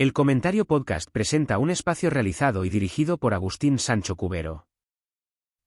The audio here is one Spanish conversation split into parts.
El Comentario Podcast presenta un espacio realizado y dirigido por Agustín Sancho Cubero.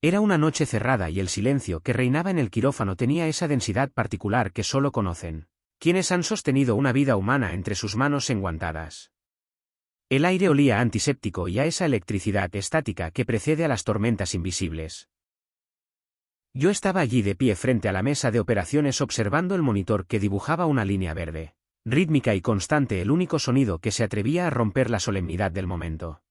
Era una noche cerrada y el silencio que reinaba en el quirófano tenía esa densidad particular que solo conocen quienes han sostenido una vida humana entre sus manos enguantadas. El aire olía antiséptico y a esa electricidad estática que precede a las tormentas invisibles. Yo estaba allí de pie frente a la mesa de operaciones observando el monitor que dibujaba una línea verde, rítmica y constante, el único sonido que se atrevía a romper la solemnidad del momento.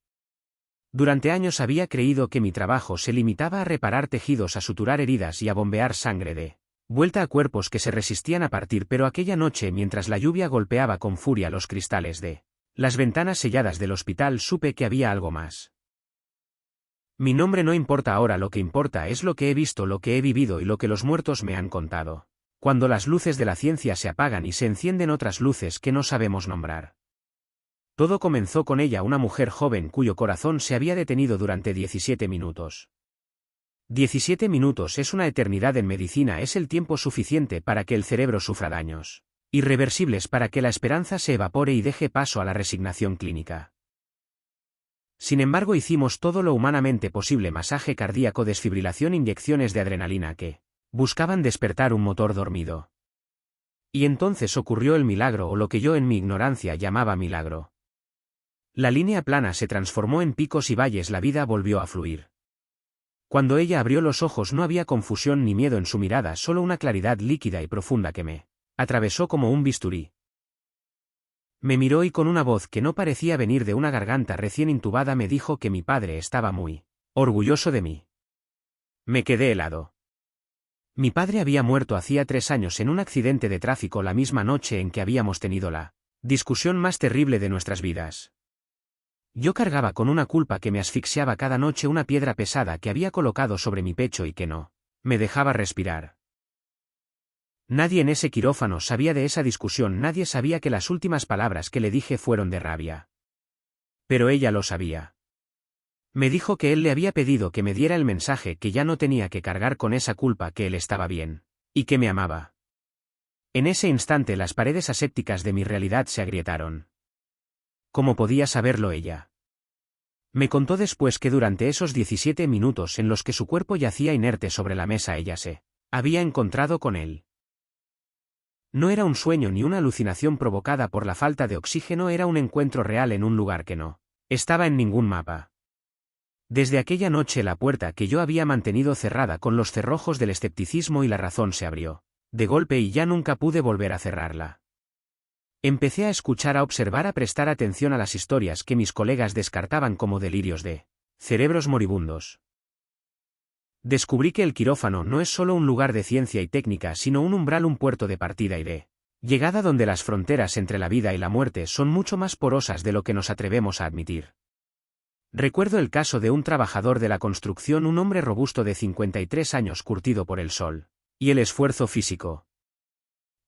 Durante años había creído que mi trabajo se limitaba a reparar tejidos, a suturar heridas y a bombear sangre de vuelta a cuerpos que se resistían a partir, pero aquella noche, mientras la lluvia golpeaba con furia los cristales de las ventanas selladas del hospital, supe que había algo más. Mi nombre no importa ahora, lo que importa es lo que he visto, lo que he vivido y lo que los muertos me han contado. Cuando las luces de la ciencia se apagan y se encienden otras luces que no sabemos nombrar. Todo comenzó con ella, una mujer joven cuyo corazón se había detenido durante 17 minutos. 17 minutos es una eternidad en medicina, es el tiempo suficiente para que el cerebro sufra daños irreversibles, para que la esperanza se evapore y deje paso a la resignación clínica. Sin embargo, hicimos todo lo humanamente posible: masaje cardíaco, desfibrilación, inyecciones de adrenalina que buscaban despertar un motor dormido. Y entonces ocurrió el milagro, o lo que yo en mi ignorancia llamaba milagro. La línea plana se transformó en picos y valles, la vida volvió a fluir. Cuando ella abrió los ojos no había confusión ni miedo en su mirada, solo una claridad líquida y profunda que me atravesó como un bisturí. Me miró y con una voz que no parecía venir de una garganta recién intubada me dijo que mi padre estaba muy orgulloso de mí. Me quedé helado. Mi padre había muerto hacía 3 años en un accidente de tráfico, la misma noche en que habíamos tenido la discusión más terrible de nuestras vidas. Yo cargaba con una culpa que me asfixiaba cada noche, una piedra pesada que había colocado sobre mi pecho y que no me dejaba respirar. Nadie en ese quirófano sabía de esa discusión, nadie sabía que las últimas palabras que le dije fueron de rabia. Pero ella lo sabía. Me dijo que él le había pedido que me diera el mensaje, que ya no tenía que cargar con esa culpa, que él estaba bien, y que me amaba. En ese instante las paredes asépticas de mi realidad se agrietaron. ¿Cómo podía saberlo ella? Me contó después que durante esos 17 minutos en los que su cuerpo yacía inerte sobre la mesa, ella se había encontrado con él. No era un sueño ni una alucinación provocada por la falta de oxígeno, era un encuentro real en un lugar que no estaba en ningún mapa. Desde aquella noche la puerta que yo había mantenido cerrada con los cerrojos del escepticismo y la razón se abrió de golpe y ya nunca pude volver a cerrarla. Empecé a escuchar, a observar, a prestar atención a las historias que mis colegas descartaban como delirios de cerebros moribundos. Descubrí que el quirófano no es solo un lugar de ciencia y técnica, sino un umbral, un puerto de partida y de llegada donde las fronteras entre la vida y la muerte son mucho más porosas de lo que nos atrevemos a admitir. Recuerdo el caso de un trabajador de la construcción, un hombre robusto de 53 años, curtido por el sol y el esfuerzo físico.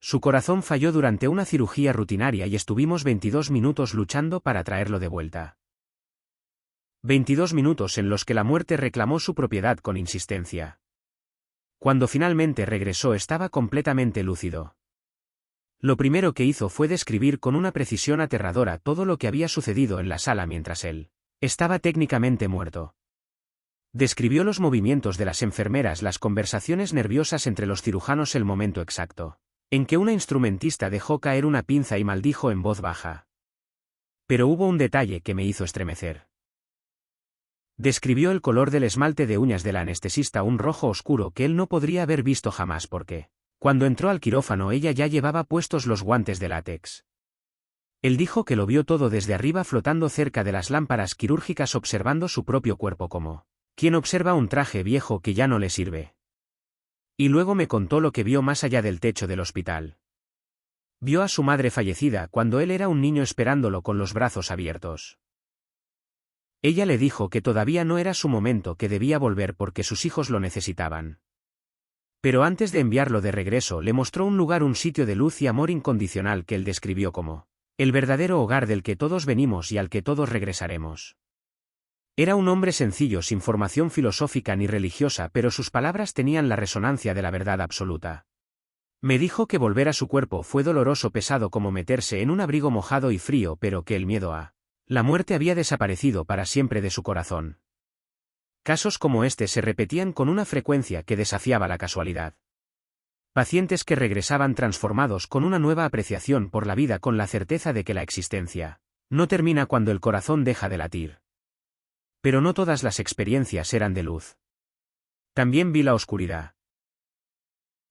Su corazón falló durante una cirugía rutinaria y estuvimos 22 minutos luchando para traerlo de vuelta. 22 minutos en los que la muerte reclamó su propiedad con insistencia. Cuando finalmente regresó estaba completamente lúcido. Lo primero que hizo fue describir con una precisión aterradora todo lo que había sucedido en la sala mientras él estaba técnicamente muerto. Describió los movimientos de las enfermeras, las conversaciones nerviosas entre los cirujanos, el momento exacto en que una instrumentista dejó caer una pinza y maldijo en voz baja. Pero hubo un detalle que me hizo estremecer. Describió el color del esmalte de uñas de la anestesista, un rojo oscuro que él no podría haber visto jamás porque, cuando entró al quirófano, ella ya llevaba puestos los guantes de látex. Él dijo que lo vio todo desde arriba, flotando cerca de las lámparas quirúrgicas, observando su propio cuerpo como quien observa un traje viejo que ya no le sirve. Y luego me contó lo que vio más allá del techo del hospital. Vio a su madre fallecida cuando él era un niño, esperándolo con los brazos abiertos. Ella le dijo que todavía no era su momento, que debía volver porque sus hijos lo necesitaban. Pero antes de enviarlo de regreso le mostró un lugar, un sitio de luz y amor incondicional que él describió como el verdadero hogar del que todos venimos y al que todos regresaremos. Era un hombre sencillo, sin formación filosófica ni religiosa, pero sus palabras tenían la resonancia de la verdad absoluta. Me dijo que volver a su cuerpo fue doloroso, pesado como meterse en un abrigo mojado y frío, pero que el miedo a la muerte había desaparecido para siempre de su corazón. Casos como este se repetían con una frecuencia que desafiaba la casualidad. Pacientes que regresaban transformados con una nueva apreciación por la vida, con la certeza de que la existencia no termina cuando el corazón deja de latir. Pero no todas las experiencias eran de luz. También vi la oscuridad.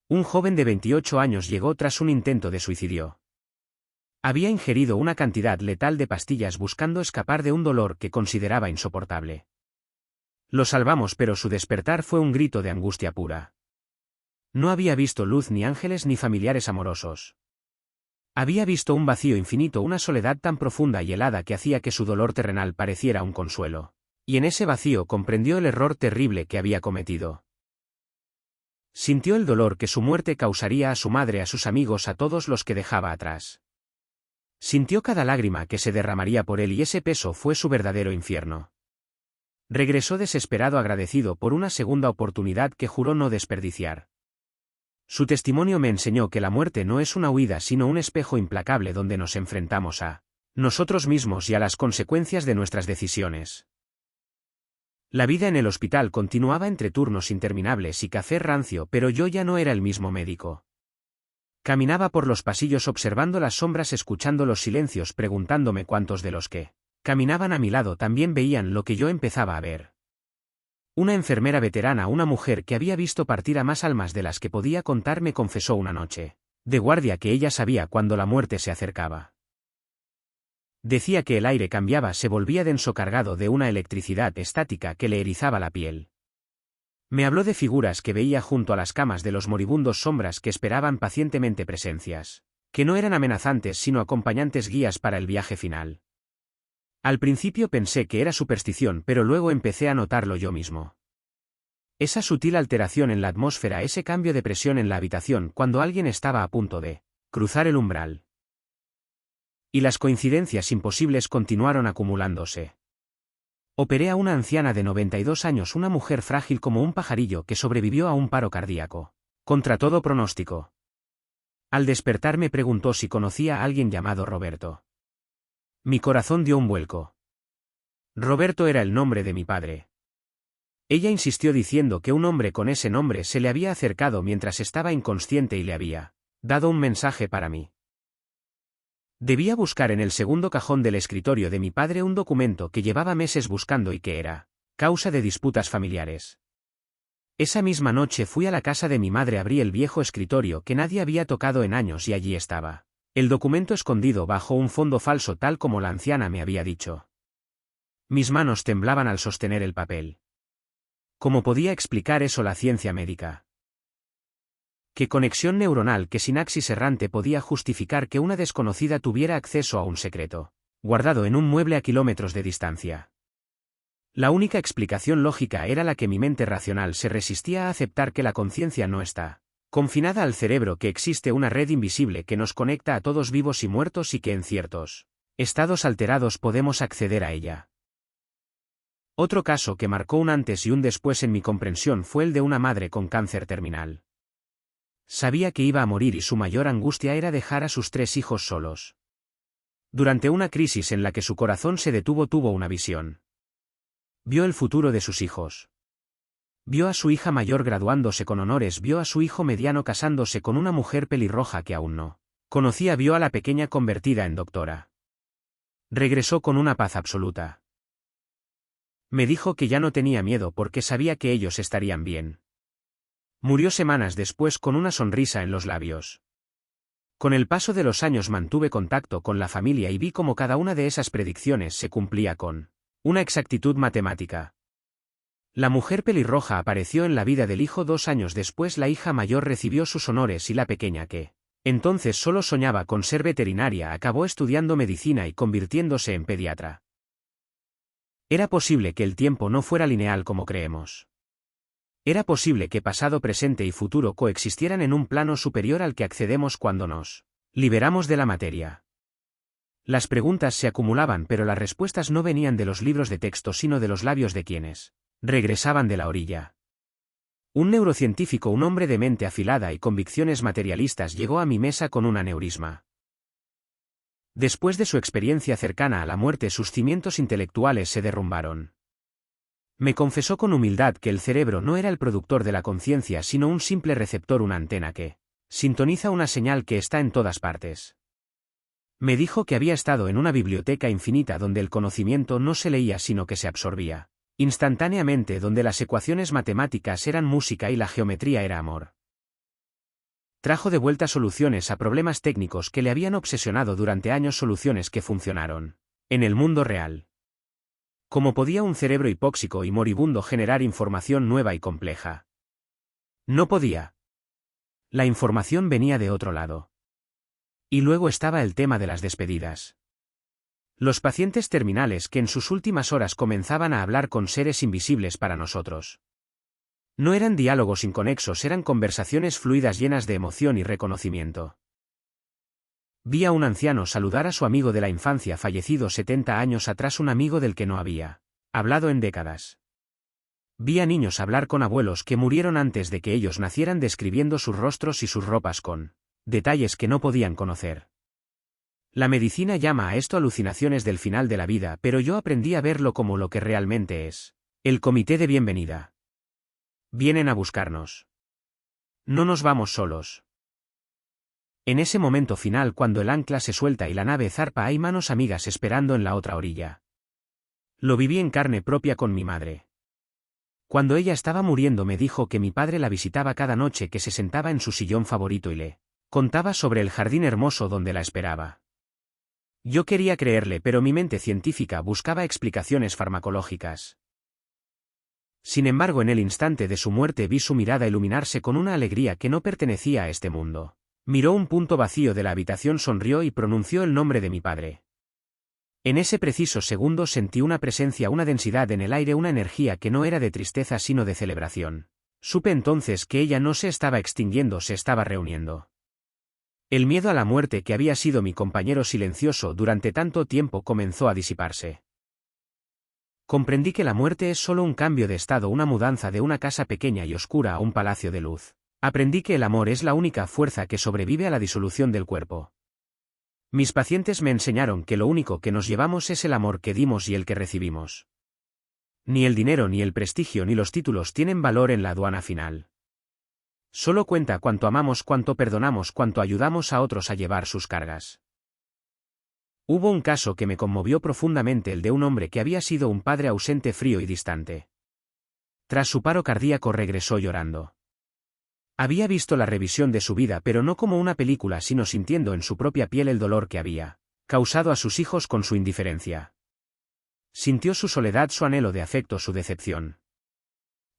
Un joven de 28 años llegó tras un intento de suicidio. Había ingerido una cantidad letal de pastillas buscando escapar de un dolor que consideraba insoportable. Lo salvamos, pero su despertar fue un grito de angustia pura. No había visto luz, ni ángeles, ni familiares amorosos. Había visto un vacío infinito, una soledad tan profunda y helada que hacía que su dolor terrenal pareciera un consuelo. Y en ese vacío comprendió el error terrible que había cometido. Sintió el dolor que su muerte causaría a su madre, a sus amigos, a todos los que dejaba atrás. Sintió cada lágrima que se derramaría por él, y ese peso fue su verdadero infierno. Regresó desesperado, agradecido por una segunda oportunidad que juró no desperdiciar. Su testimonio me enseñó que la muerte no es una huida, sino un espejo implacable donde nos enfrentamos a nosotros mismos y a las consecuencias de nuestras decisiones. La vida en el hospital continuaba entre turnos interminables y café rancio, pero yo ya no era el mismo médico. Caminaba por los pasillos observando las sombras, escuchando los silencios, preguntándome cuántos de los que caminaban a mi lado también veían lo que yo empezaba a ver. Una enfermera veterana, una mujer que había visto partir a más almas de las que podía contar, me confesó una noche de guardia que ella sabía cuando la muerte se acercaba. Decía que el aire cambiaba, se volvía denso, cargado de una electricidad estática que le erizaba la piel. Me habló de figuras que veía junto a las camas de los moribundos, sombras que esperaban pacientemente, presencias que no eran amenazantes sino acompañantes, guías para el viaje final. Al principio pensé que era superstición, pero luego empecé a notarlo yo mismo. Esa sutil alteración en la atmósfera, ese cambio de presión en la habitación cuando alguien estaba a punto de cruzar el umbral. Y las coincidencias imposibles continuaron acumulándose. Operé a una anciana de 92 años, una mujer frágil como un pajarillo que sobrevivió a un paro cardíaco, contra todo pronóstico. Al despertar me preguntó si conocía a alguien llamado Roberto. Mi corazón dio un vuelco. Roberto era el nombre de mi padre. Ella insistió diciendo que un hombre con ese nombre se le había acercado mientras estaba inconsciente y le había dado un mensaje para mí. Debía buscar en el segundo cajón del escritorio de mi padre un documento que llevaba meses buscando y que era causa de disputas familiares. Esa misma noche fui a la casa de mi madre, abrí el viejo escritorio que nadie había tocado en años y allí estaba el documento escondido bajo un fondo falso, tal como la anciana me había dicho. Mis manos temblaban al sostener el papel. ¿Cómo podía explicar eso la ciencia médica? ¿Qué conexión neuronal, qué sinapsis errante podía justificar que una desconocida tuviera acceso a un secreto guardado en un mueble a kilómetros de distancia? La única explicación lógica era la que mi mente racional se resistía a aceptar, que la conciencia no está confinada al cerebro, que existe una red invisible que nos conecta a todos, vivos y muertos, y que en ciertos estados alterados podemos acceder a ella. Otro caso que marcó un antes y un después en mi comprensión fue el de una madre con cáncer terminal. Sabía que iba a morir y su mayor angustia era dejar a sus 3 hijos solos. Durante una crisis en la que su corazón se detuvo, tuvo una visión. Vio el futuro de sus hijos. Vio a su hija mayor graduándose con honores, vio a su hijo mediano casándose con una mujer pelirroja que aún no conocía, vio a la pequeña convertida en doctora. Regresó con una paz absoluta. Me dijo que ya no tenía miedo porque sabía que ellos estarían bien. Murió semanas después con una sonrisa en los labios. Con el paso de los años mantuve contacto con la familia y vi cómo cada una de esas predicciones se cumplía con una exactitud matemática. La mujer pelirroja apareció en la vida del hijo 2 años después, la hija mayor recibió sus honores y la pequeña, que entonces solo soñaba con ser veterinaria, acabó estudiando medicina y convirtiéndose en pediatra. Era posible que el tiempo no fuera lineal como creemos. Era posible que pasado, presente y futuro coexistieran en un plano superior al que accedemos cuando nos liberamos de la materia. Las preguntas se acumulaban, pero las respuestas no venían de los libros de texto sino de los labios de quienes regresaban de la orilla. Un neurocientífico, un hombre de mente afilada y convicciones materialistas, llegó a mi mesa con un aneurisma. Después de su experiencia cercana a la muerte, sus cimientos intelectuales se derrumbaron. Me confesó con humildad que el cerebro no era el productor de la conciencia, sino un simple receptor, una antena que sintoniza una señal que está en todas partes. Me dijo que había estado en una biblioteca infinita donde el conocimiento no se leía sino que se absorbía instantáneamente, donde las ecuaciones matemáticas eran música y la geometría era amor. Trajo de vuelta soluciones a problemas técnicos que le habían obsesionado durante años, soluciones que funcionaron en el mundo real. ¿Cómo podía un cerebro hipóxico y moribundo generar información nueva y compleja? No podía. La información venía de otro lado. Y luego estaba el tema de las despedidas. Los pacientes terminales que en sus últimas horas comenzaban a hablar con seres invisibles para nosotros. No eran diálogos inconexos, eran conversaciones fluidas llenas de emoción y reconocimiento. Vi a un anciano saludar a su amigo de la infancia fallecido 70 años atrás, un amigo del que no había hablado en décadas. Vi a niños hablar con abuelos que murieron antes de que ellos nacieran, describiendo sus rostros y sus ropas con detalles que no podían conocer. La medicina llama a esto alucinaciones del final de la vida, pero yo aprendí a verlo como lo que realmente es: el comité de bienvenida. Vienen a buscarnos. No nos vamos solos. En ese momento final, cuando el ancla se suelta y la nave zarpa, hay manos amigas esperando en la otra orilla. Lo viví en carne propia con mi madre. Cuando ella estaba muriendo me dijo que mi padre la visitaba cada noche, que se sentaba en su sillón favorito y le contaba sobre el jardín hermoso donde la esperaba. Yo quería creerle, pero mi mente científica buscaba explicaciones farmacológicas. Sin embargo, en el instante de su muerte vi su mirada iluminarse con una alegría que no pertenecía a este mundo. Miró un punto vacío de la habitación, sonrió y pronunció el nombre de mi padre. En ese preciso segundo sentí una presencia, una densidad en el aire, una energía que no era de tristeza sino de celebración. Supe entonces que ella no se estaba extinguiendo, se estaba reuniendo. El miedo a la muerte, que había sido mi compañero silencioso durante tanto tiempo, comenzó a disiparse. Comprendí que la muerte es solo un cambio de estado, una mudanza de una casa pequeña y oscura a un palacio de luz. Aprendí que el amor es la única fuerza que sobrevive a la disolución del cuerpo. Mis pacientes me enseñaron que lo único que nos llevamos es el amor que dimos y el que recibimos. Ni el dinero, ni el prestigio, ni los títulos tienen valor en la aduana final. Solo cuenta cuánto amamos, cuánto perdonamos, cuánto ayudamos a otros a llevar sus cargas. Hubo un caso que me conmovió profundamente, el de un hombre que había sido un padre ausente, frío y distante. Tras su paro cardíaco regresó llorando. Había visto la revisión de su vida, pero no como una película, sino sintiendo en su propia piel el dolor que había causado a sus hijos con su indiferencia. Sintió su soledad, su anhelo de afecto, su decepción.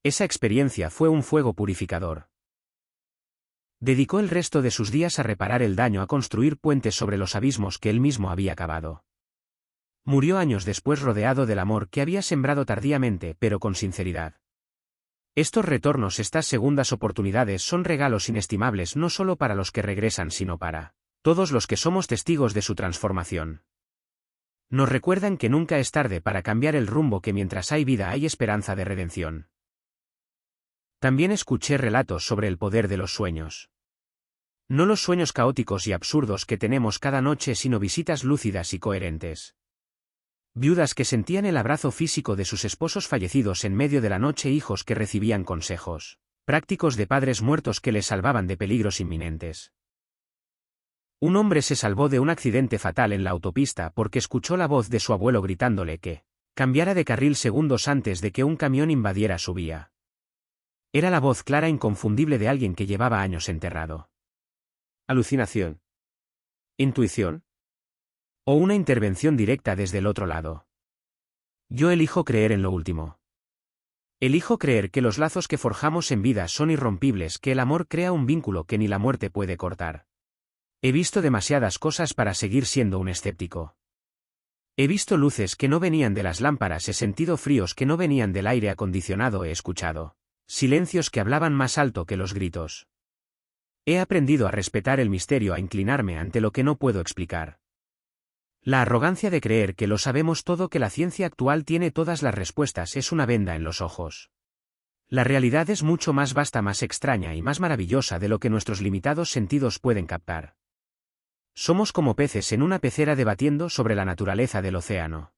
Esa experiencia fue un fuego purificador. Dedicó el resto de sus días a reparar el daño, a construir puentes sobre los abismos que él mismo había cavado. Murió años después rodeado del amor que había sembrado tardíamente, pero con sinceridad. Estos retornos, estas segundas oportunidades, son regalos inestimables no solo para los que regresan, sino para todos los que somos testigos de su transformación. Nos recuerdan que nunca es tarde para cambiar el rumbo, que mientras hay vida hay esperanza de redención. También escuché relatos sobre el poder de los sueños. No los sueños caóticos y absurdos que tenemos cada noche, sino visitas lúcidas y coherentes. Viudas que sentían el abrazo físico de sus esposos fallecidos en medio de la noche, hijos que recibían consejos prácticos de padres muertos que les salvaban de peligros inminentes. Un hombre se salvó de un accidente fatal en la autopista porque escuchó la voz de su abuelo gritándole que cambiara de carril segundos antes de que un camión invadiera su vía. Era la voz clara e inconfundible de alguien que llevaba años enterrado. ¿Alucinación? ¿Intuición? ¿O una intervención directa desde el otro lado? Yo elijo creer en lo último. Elijo creer que los lazos que forjamos en vida son irrompibles, que el amor crea un vínculo que ni la muerte puede cortar. He visto demasiadas cosas para seguir siendo un escéptico. He visto luces que no venían de las lámparas, he sentido fríos que no venían del aire acondicionado, he escuchado silencios que hablaban más alto que los gritos. He aprendido a respetar el misterio, a inclinarme ante lo que no puedo explicar. La arrogancia de creer que lo sabemos todo, que la ciencia actual tiene todas las respuestas, es una venda en los ojos. La realidad es mucho más vasta, más extraña y más maravillosa de lo que nuestros limitados sentidos pueden captar. Somos como peces en una pecera debatiendo sobre la naturaleza del océano.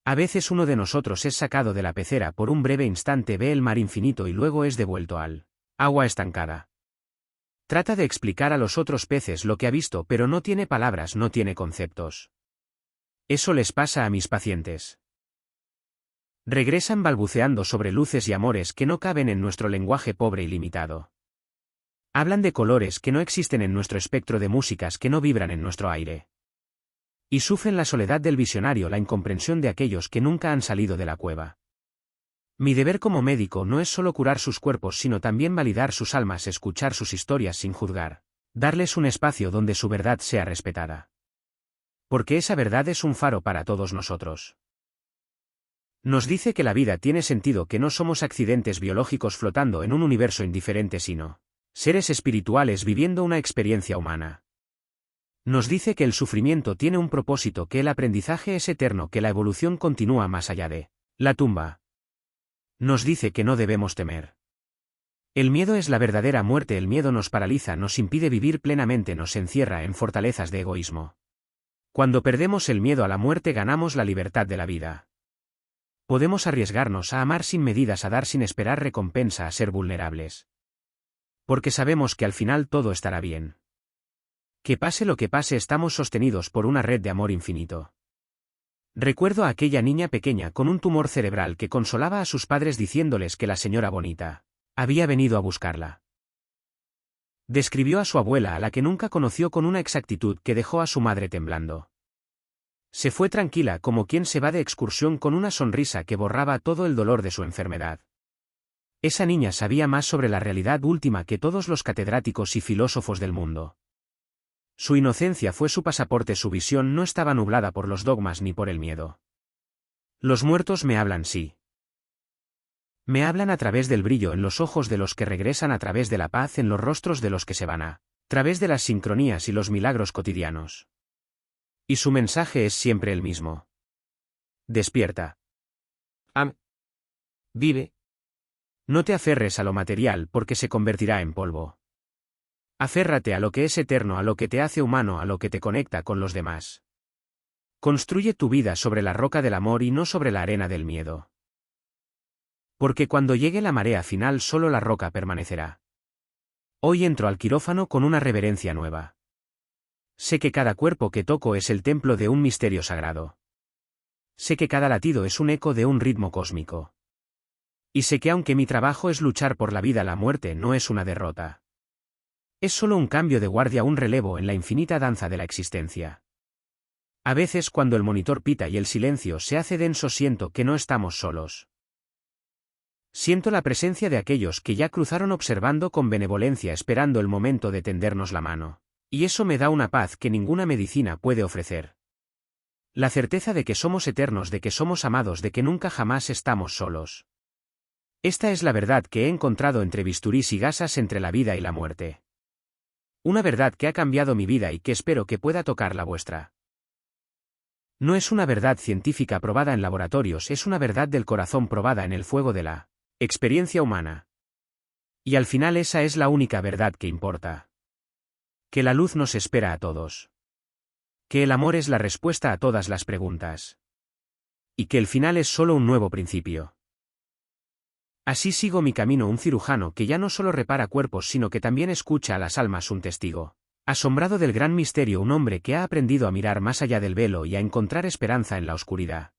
A veces uno de nosotros es sacado de la pecera por un breve instante, ve el mar infinito y luego es devuelto al agua estancada. Trata de explicar a los otros peces lo que ha visto, pero no tiene palabras, no tiene conceptos. Eso les pasa a mis pacientes. Regresan balbuceando sobre luces y amores que no caben en nuestro lenguaje pobre y limitado. Hablan de colores que no existen en nuestro espectro, de músicas que no vibran en nuestro aire. Y sufren la soledad del visionario, la incomprensión de aquellos que nunca han salido de la cueva. Mi deber como médico no es solo curar sus cuerpos, sino también validar sus almas, escuchar sus historias sin juzgar, darles un espacio donde su verdad sea respetada. Porque esa verdad es un faro para todos nosotros. Nos dice que la vida tiene sentido, que no somos accidentes biológicos flotando en un universo indiferente, sino seres espirituales viviendo una experiencia humana. Nos dice que el sufrimiento tiene un propósito, que el aprendizaje es eterno, que la evolución continúa más allá de la tumba. Nos dice que no debemos temer. El miedo es la verdadera muerte, el miedo nos paraliza, nos impide vivir plenamente, nos encierra en fortalezas de egoísmo. Cuando perdemos el miedo a la muerte, ganamos la libertad de la vida. Podemos arriesgarnos a amar sin medidas, a dar sin esperar recompensa, a ser vulnerables. Porque sabemos que al final todo estará bien. Que pase lo que pase, estamos sostenidos por una red de amor infinito. Recuerdo a aquella niña pequeña con un tumor cerebral que consolaba a sus padres diciéndoles que la señora bonita había venido a buscarla. Describió a su abuela, a la que nunca conoció, con una exactitud que dejó a su madre temblando. Se fue tranquila, como quien se va de excursión, con una sonrisa que borraba todo el dolor de su enfermedad. Esa niña sabía más sobre la realidad última que todos los catedráticos y filósofos del mundo. Su inocencia fue su pasaporte, su visión no estaba nublada por los dogmas ni por el miedo. Los muertos me hablan, sí. Me hablan a través del brillo en los ojos de los que regresan, a través de la paz en los rostros de los que se van, a través de las sincronías y los milagros cotidianos. Y su mensaje es siempre el mismo. Despierta. Vive. No te aferres a lo material, porque se convertirá en polvo. Aférrate a lo que es eterno, a lo que te hace humano, a lo que te conecta con los demás. Construye tu vida sobre la roca del amor y no sobre la arena del miedo. Porque cuando llegue la marea final, solo la roca permanecerá. Hoy entro al quirófano con una reverencia nueva. Sé que cada cuerpo que toco es el templo de un misterio sagrado. Sé que cada latido es un eco de un ritmo cósmico. Y sé que aunque mi trabajo es luchar por la vida, la muerte no es una derrota. Es solo un cambio de guardia, un relevo en la infinita danza de la existencia. A veces, cuando el monitor pita y el silencio se hace denso, siento que no estamos solos. Siento la presencia de aquellos que ya cruzaron, observando con benevolencia, esperando el momento de tendernos la mano. Y eso me da una paz que ninguna medicina puede ofrecer. La certeza de que somos eternos, de que somos amados, de que nunca jamás estamos solos. Esta es la verdad que he encontrado entre bisturís y gasas, entre la vida y la muerte. Una verdad que ha cambiado mi vida y que espero que pueda tocar la vuestra. No es una verdad científica probada en laboratorios, es una verdad del corazón probada en el fuego de la experiencia humana. Y al final esa es la única verdad que importa. Que la luz nos espera a todos. Que el amor es la respuesta a todas las preguntas. Y que el final es solo un nuevo principio. Así sigo mi camino, un cirujano que ya no solo repara cuerpos, sino que también escucha a las almas, un testigo asombrado del gran misterio, un hombre que ha aprendido a mirar más allá del velo y a encontrar esperanza en la oscuridad.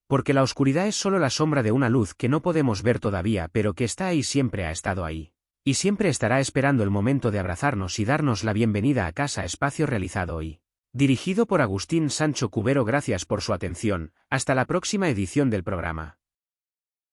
Porque la oscuridad es solo la sombra de una luz que no podemos ver todavía, pero que está ahí, siempre ha estado ahí. Y siempre estará esperando el momento de abrazarnos y darnos la bienvenida a casa. Espacio realizado hoy. Dirigido por Agustín Sancho Cubero. Gracias por su atención, hasta la próxima edición del programa.